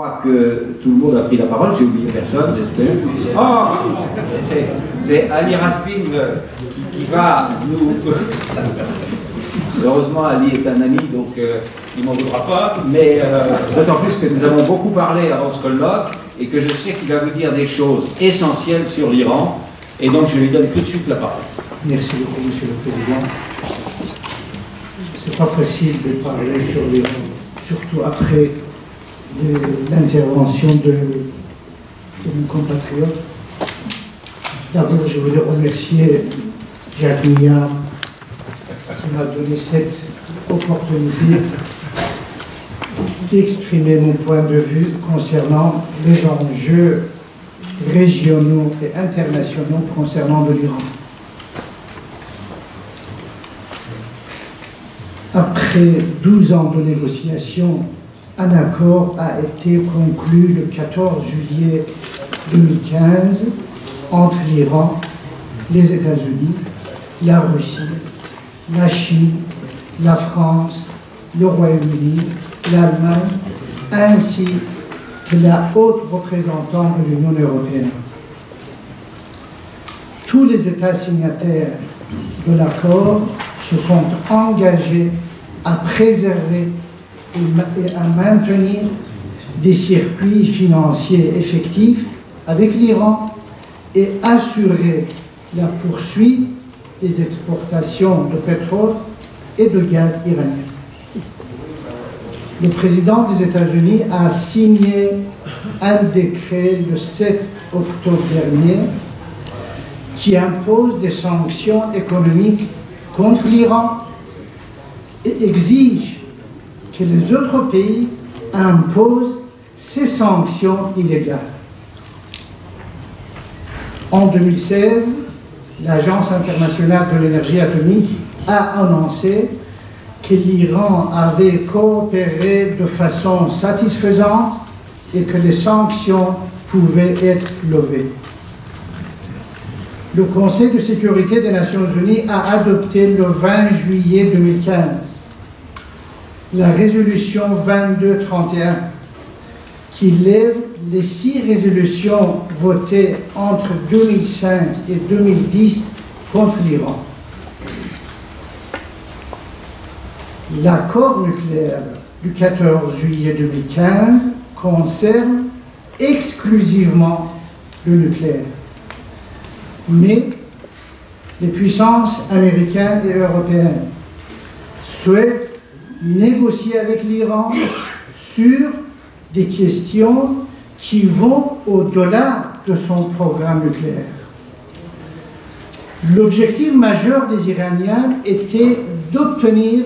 crois que tout le monde a pris la parole, j'ai oublié personne, j'espère. Oh, c'est Ali Raspin qui va nous... Heureusement, Ali est un ami, donc il ne m'en voudra pas, mais d'autant plus que nous avons beaucoup parlé avant ce colloque, et que je sais qu'il va vous dire des choses essentielles sur l'Iran, et donc je lui donne tout de suite la parole. Merci beaucoup, Monsieur le Président. C'est pas facile de parler sur l'Iran, surtout après l'intervention de mon compatriote. D'abord, je voulais remercier Jacques Millard qui m'a donné cette opportunité d'exprimer mon point de vue concernant les enjeux régionaux et internationaux concernant l'Iran. Après 12 ans de négociations, un accord a été conclu le 14 juillet 2015 entre l'Iran, les États-Unis, la Russie, la Chine, la France, le Royaume-Uni, l'Allemagne, ainsi que la haute représentante de l'Union européenne. Tous les États signataires de l'accord se sont engagés à préserver et à maintenir des circuits financiers effectifs avec l'Iran et assurer la poursuite des exportations de pétrole et de gaz iranien. Le président des États-Unis a signé un décret le 7 octobre dernier qui impose des sanctions économiques contre l'Iran et exige que les autres pays imposent ces sanctions illégales. En 2016, l'Agence internationale de l'énergie atomique a annoncé que l'Iran avait coopéré de façon satisfaisante et que les sanctions pouvaient être levées. Le Conseil de sécurité des Nations Unies a adopté le 20 juillet 2015 la résolution 2231 qui lève les 6 résolutions votées entre 2005 et 2010 contre l'Iran. L'accord nucléaire du 14 juillet 2015 concerne exclusivement le nucléaire. Mais les puissances américaines et européennes souhaitent négocier avec l'Iran sur des questions qui vont au-delà de son programme nucléaire. L'objectif majeur des Iraniens était d'obtenir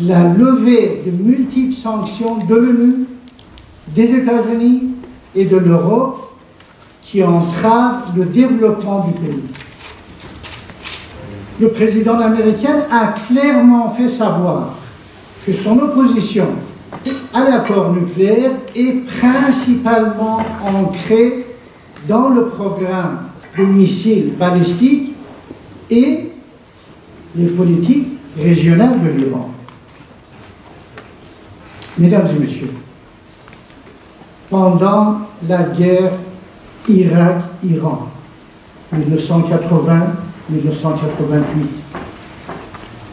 la levée de multiples sanctions de l'ONU, des États-Unis et de l'Europe qui entravent le développement du pays. Le président américain a clairement fait savoir que son opposition à l'accord nucléaire est principalement ancrée dans le programme de missiles balistiques et les politiques régionales de l'Iran. Mesdames et messieurs, pendant la guerre Irak-Iran, 1980-1988,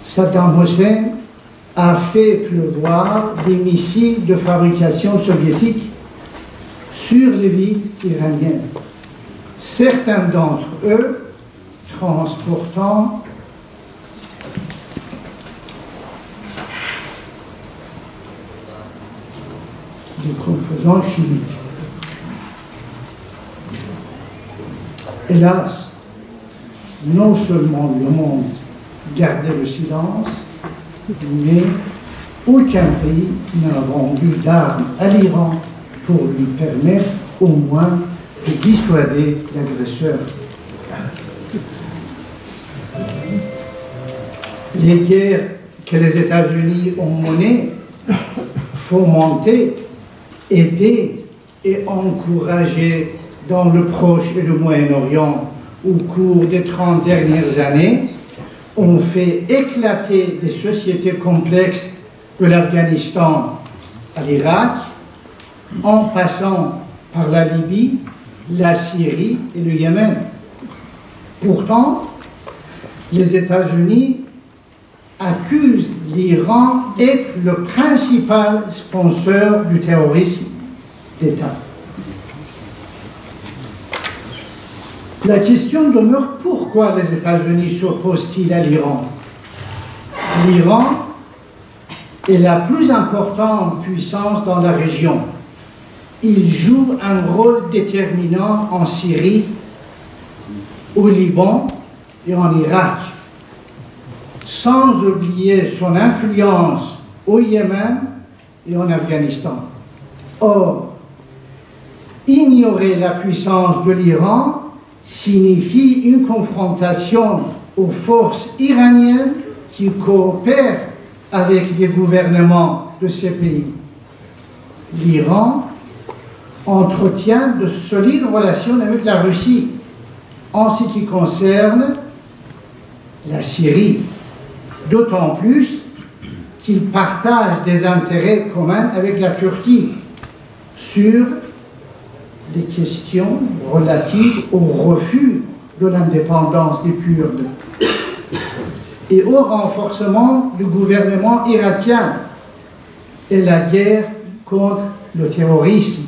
Saddam Hussein a fait pleuvoir des missiles de fabrication soviétique sur les villes iraniennes. Certains d'entre eux transportant des composants chimiques. Hélas, non seulement le monde gardait le silence, mais aucun pays n'a vendu d'armes à l'Iran pour lui permettre au moins de dissuader l'agresseur. Les guerres que les États-Unis ont menées, fomentées, aidées et encouragées dans le Proche et le Moyen-Orient au cours des 30 dernières années, ont fait éclater des sociétés complexes de l'Afghanistan à l'Irak, en passant par la Libye, la Syrie et le Yémen. Pourtant, les États-Unis accusent l'Iran d'être le principal sponsor du terrorisme d'État. La question demeure: pourquoi les États-Unis s'opposent-ils à l'Iran? L'Iran est la plus importante puissance dans la région. Il joue un rôle déterminant en Syrie, au Liban et en Irak, sans oublier son influence au Yémen et en Afghanistan. Or, ignorer la puissance de l'Iran signifie une confrontation aux forces iraniennes qui coopèrent avec les gouvernements de ces pays. L'Iran entretient de solides relations avec la Russie en ce qui concerne la Syrie, d'autant plus qu'il partage des intérêts communs avec la Turquie sur les questions relatives au refus de l'indépendance des Kurdes et au renforcement du gouvernement irakien et la guerre contre le terrorisme.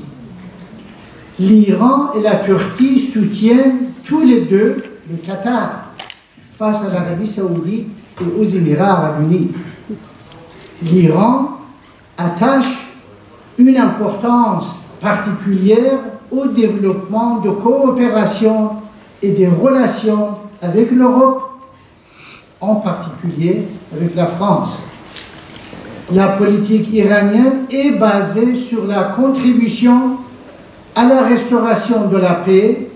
L'Iran et la Turquie soutiennent tous les deux le Qatar face à l'Arabie saoudite et aux Émirats arabes unis. L'Iran attache une importance particulière au développement de coopération et des relations avec l'Europe, en particulier avec la France. La politique iranienne est basée sur la contribution à la restauration de la paix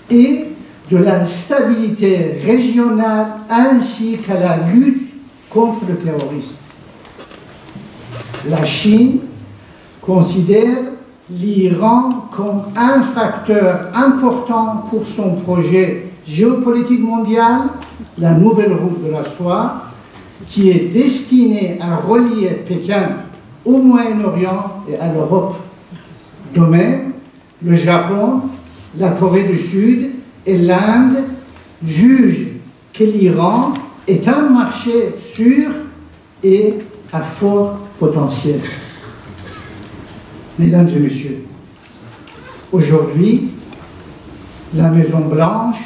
et de la stabilité régionale ainsi qu'à la lutte contre le terrorisme. La Chine considère l'Iran comme un facteur important pour son projet géopolitique mondial, la nouvelle route de la soie, qui est destinée à relier Pékin au Moyen-Orient et à l'Europe. De même, le Japon, la Corée du Sud et l'Inde jugent que l'Iran est un marché sûr et à fort potentiel. Mesdames et messieurs, aujourd'hui, la Maison-Blanche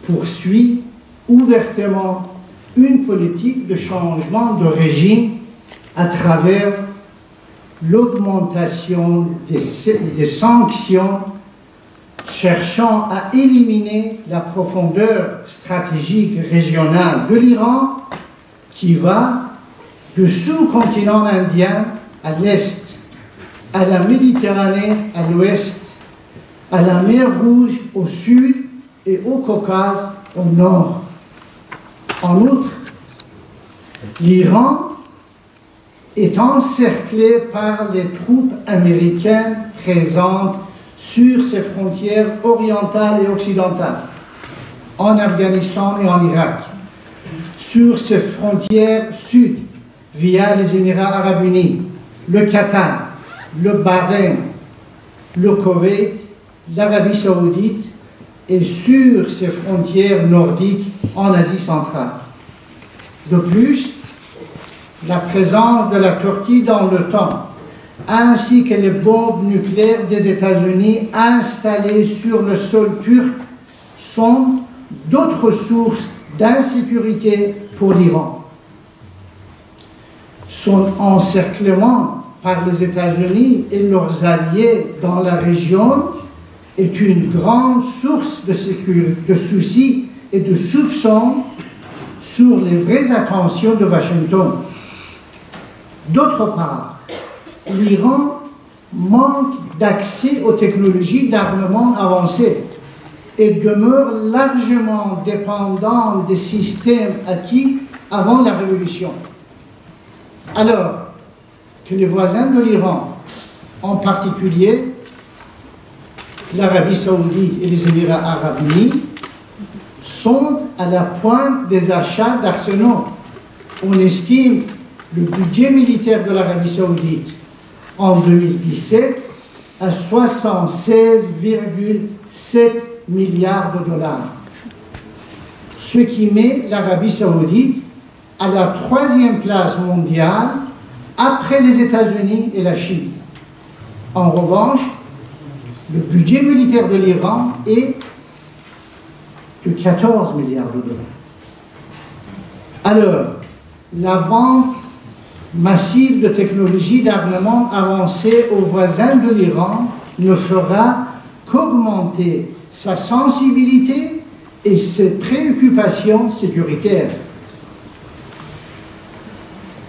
poursuit ouvertement une politique de changement de régime à travers l'augmentation des sanctions cherchant à éliminer la profondeur stratégique régionale de l'Iran qui va du sous-continent indien à l'est, à la Méditerranée à l'ouest, à la mer Rouge au sud et au Caucase au nord. En outre, l'Iran est encerclé par les troupes américaines présentes sur ses frontières orientales et occidentales, en Afghanistan et en Irak, sur ses frontières sud, via les Émirats arabes unis, le Qatar, le Bahreïn, le Koweït, l'Arabie saoudite et sur ses frontières nordiques en Asie centrale. De plus, la présence de la Turquie dans l'OTAN, ainsi que les bombes nucléaires des États-Unis installées sur le sol turc, sont d'autres sources d'insécurité pour l'Iran. Son encerclement par les États-Unis et leurs alliés dans la région est une grande source de soucis et de soupçons sur les vraies intentions de Washington. D'autre part, l'Iran manque d'accès aux technologies d'armement avancées et demeure largement dépendant des systèmes acquis avant la révolution. Alors que les voisins de l'Iran, en particulier l'Arabie saoudite et les Émirats arabes unis, sont à la pointe des achats d'arsenaux. On estime le budget militaire de l'Arabie saoudite en 2017 à 76,7 milliards de dollars, ce qui met l'Arabie saoudite à la 3e place mondiale après les États-Unis et la Chine. En revanche, le budget militaire de l'Iran est de 14 milliards de dollars. Alors, la vente massive de technologies d'armement avancées aux voisins de l'Iran ne fera qu'augmenter sa sensibilité et ses préoccupations sécuritaires.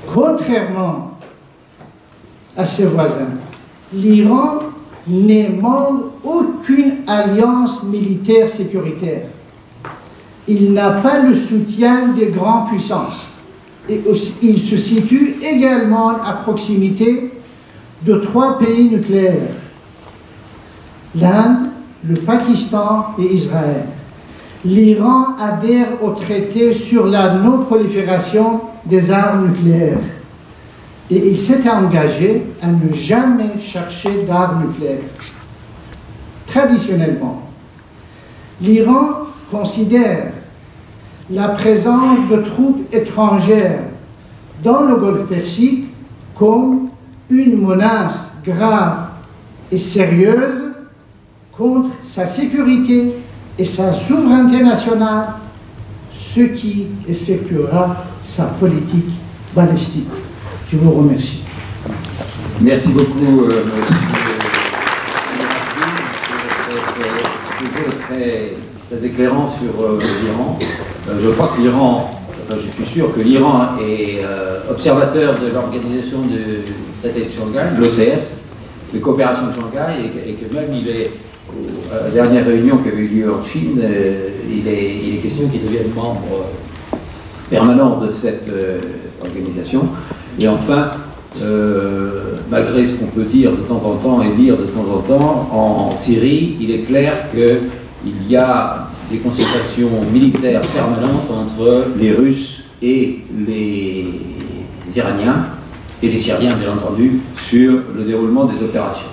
Contrairement à ses voisins, l'Iran n'est membre aucune alliance militaire sécuritaire. Il n'a pas le soutien des grandes puissances. Et il se situe également à proximité de 3 pays nucléaires, l'Inde, le Pakistan et Israël. L'Iran adhère au traité sur la non-prolifération des armes nucléaires et il s'est engagé à ne jamais chercher d'armes nucléaires. Traditionnellement, l'Iran considère la présence de troupes étrangères dans le Golfe Persique comme une menace grave et sérieuse contre sa sécurité et sa souveraineté nationale, ce qui effectuera sa politique balistique. Je vous remercie. Merci beaucoup, très éclairant sur l'Iran. Je crois que l'Iran, enfin, je suis sûr que l'Iran est observateur de l'organisation du traité de Shanghai, l'OCS, de coopération de Shanghai, et que même il est, à la dernière réunion qui avait eu lieu en Chine, il est question qu'il devienne membre permanent de cette organisation. Et enfin, malgré ce qu'on peut dire de temps en temps et lire de temps en temps, en Syrie, il est clair qu'il y a des consultations militaires permanentes entre les Russes et les Iraniens, et les Syriens bien entendu, sur le déroulement des opérations.